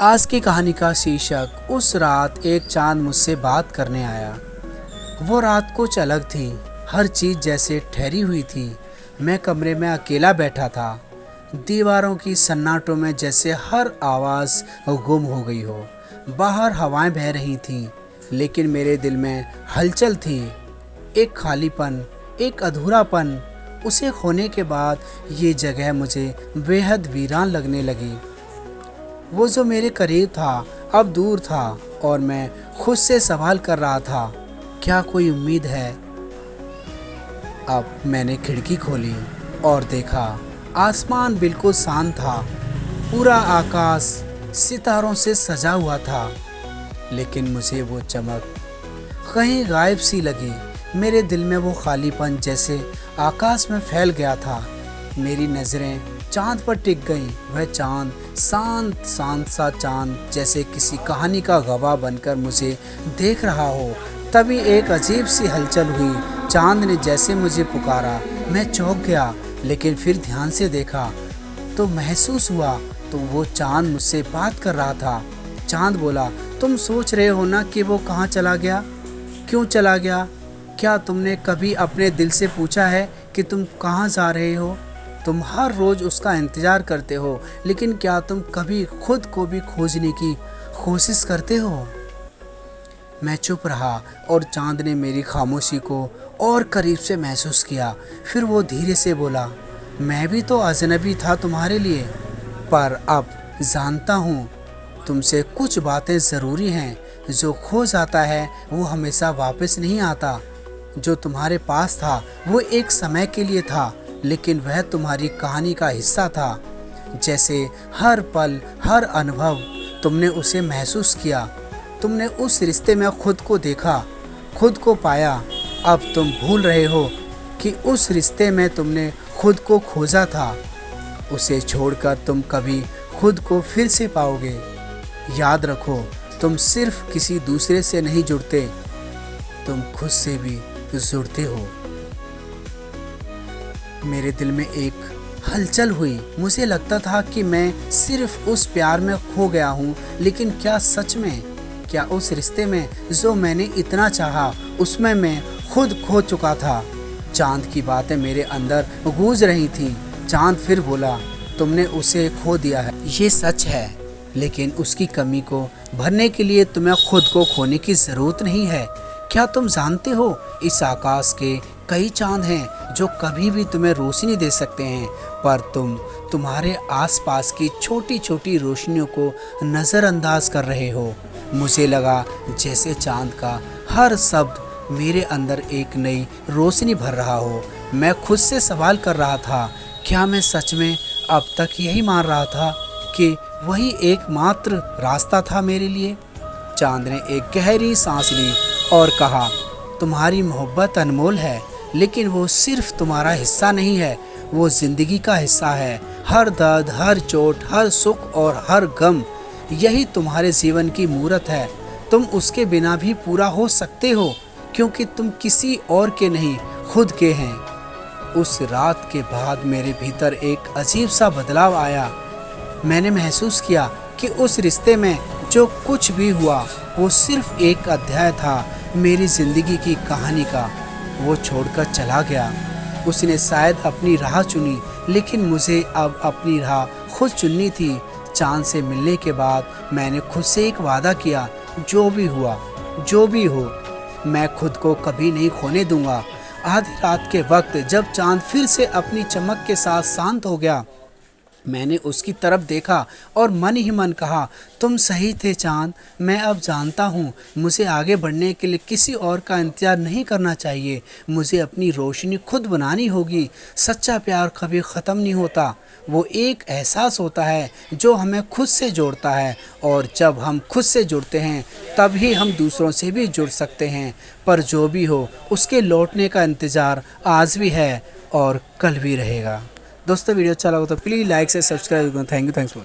आज की कहानी का शीर्षक उस रात एक चांद मुझसे बात करने आया। वो रात कुछ अलग थी। हर चीज़ जैसे ठहरी हुई थी। मैं कमरे में अकेला बैठा था। दीवारों की सन्नाटों में जैसे हर आवाज़ गुम हो गई हो। बाहर हवाएं बह रही थीं, लेकिन मेरे दिल में हलचल थी। एक खालीपन, एक अधूरापन। उसे खोने के बाद ये जगह मुझे बेहद वीरान लगने लगी। वो जो मेरे करीब था अब दूर था, और मैं खुद से सवाल कर रहा था, क्या कोई उम्मीद है? अब मैंने खिड़की खोली और देखा, आसमान बिल्कुल शांत था। पूरा आकाश सितारों से सजा हुआ था, लेकिन मुझे वो चमक कहीं गायब सी लगी। मेरे दिल में वो खालीपन जैसे आकाश में फैल गया था। मेरी नज़रें चांद पर टिक गईं। वह चांद शांत शांत सा चांद, जैसे किसी कहानी का गवाह बनकर मुझे देख रहा हो। तभी एक अजीब सी हलचल हुई। चांद ने जैसे मुझे पुकारा। मैं चौंक गया, लेकिन फिर ध्यान से देखा तो महसूस हुआ तो वो चांद मुझसे बात कर रहा था। चांद बोला, तुम सोच रहे हो ना कि वो कहाँ चला गया, क्यों चला गया? क्या तुमने कभी अपने दिल से पूछा है कि तुम कहाँ जा रहे हो? तुम हर रोज़ उसका इंतज़ार करते हो, लेकिन क्या तुम कभी खुद को भी खोजने की कोशिश करते हो? मैं चुप रहा और चांद ने मेरी खामोशी को और करीब से महसूस किया। फिर वो धीरे से बोला, मैं भी तो अजनबी था तुम्हारे लिए, पर अब जानता हूँ तुमसे कुछ बातें ज़रूरी हैं। जो खो जाता है वो हमेशा वापस नहीं आता। जो तुम्हारे पास था वो एक समय के लिए था, लेकिन वह तुम्हारी कहानी का हिस्सा था। जैसे हर पल, हर अनुभव तुमने उसे महसूस किया। तुमने उस रिश्ते में खुद को देखा, खुद को पाया। अब तुम भूल रहे हो कि उस रिश्ते में तुमने खुद को खोजा था। उसे छोड़कर तुम कभी खुद को फिर से पाओगे। याद रखो, तुम सिर्फ किसी दूसरे से नहीं जुड़ते, तुम खुद से भी जुड़ते हो। मेरे दिल में एक हलचल हुई। मुझे लगता था कि मैं सिर्फ उस प्यार में खो गया हूँ, लेकिन क्या सच में? क्या उस रिश्ते में जो मैंने इतना चाहा, उसमें मैं खुद खो चुका था? चांद की बातें मेरे अंदर गूंज रही थी। चांद फिर बोला, तुमने उसे खो दिया है, ये सच है, लेकिन उसकी कमी को भरने के लिए तुम्हें खुद को खोने की ज़रूरत नहीं है। क्या तुम जानते हो, इस आकाश के कई चांद हैं जो कभी भी तुम्हें रोशनी दे सकते हैं, पर तुम तुम्हारे आसपास की छोटी छोटी रोशनियों को नज़रअंदाज कर रहे हो। मुझे लगा जैसे चांद का हर शब्द मेरे अंदर एक नई रोशनी भर रहा हो। मैं खुद से सवाल कर रहा था, क्या मैं सच में अब तक यही मान रहा था कि वही एकमात्र रास्ता था मेरे लिए? चांद ने एक गहरी सांस ली और कहा, तुम्हारी मोहब्बत अनमोल है, लेकिन वो सिर्फ तुम्हारा हिस्सा नहीं है, वो ज़िंदगी का हिस्सा है। हर दर्द, हर चोट, हर सुख और हर गम, यही तुम्हारे जीवन की मूरत है। तुम उसके बिना भी पूरा हो सकते हो, क्योंकि तुम किसी और के नहीं, खुद के हैं। उस रात के बाद मेरे भीतर एक अजीब सा बदलाव आया। मैंने महसूस किया कि उस रिश्ते में जो कुछ भी हुआ वो सिर्फ एक अध्याय था मेरी ज़िंदगी की कहानी का। वो छोड़कर चला गया। उसने शायद अपनी राह चुनी, लेकिन मुझे अब अपनी राह खुद चुननी थी। चांद से मिलने के बाद मैंने खुद से एक वादा किया, जो भी हुआ, जो भी हो, मैं खुद को कभी नहीं खोने दूंगा। आधी रात के वक्त जब चांद फिर से अपनी चमक के साथ शांत हो गया, मैंने उसकी तरफ देखा और मन ही मन कहा, तुम सही थे चांद। मैं अब जानता हूँ मुझे आगे बढ़ने के लिए किसी और का इंतज़ार नहीं करना चाहिए। मुझे अपनी रोशनी खुद बनानी होगी। सच्चा प्यार कभी ख़त्म नहीं होता। वो एक एहसास होता है जो हमें खुद से जोड़ता है, और जब हम खुद से जुड़ते हैं तभी हम दूसरों से भी जुड़ सकते हैं। पर जो भी हो, उसके लौटने का इंतज़ार आज भी है और कल भी रहेगा। दोस्तों, वीडियो अच्छा लगा तो प्लीज़ लाइक से सब्सक्राइब करें। Thanks for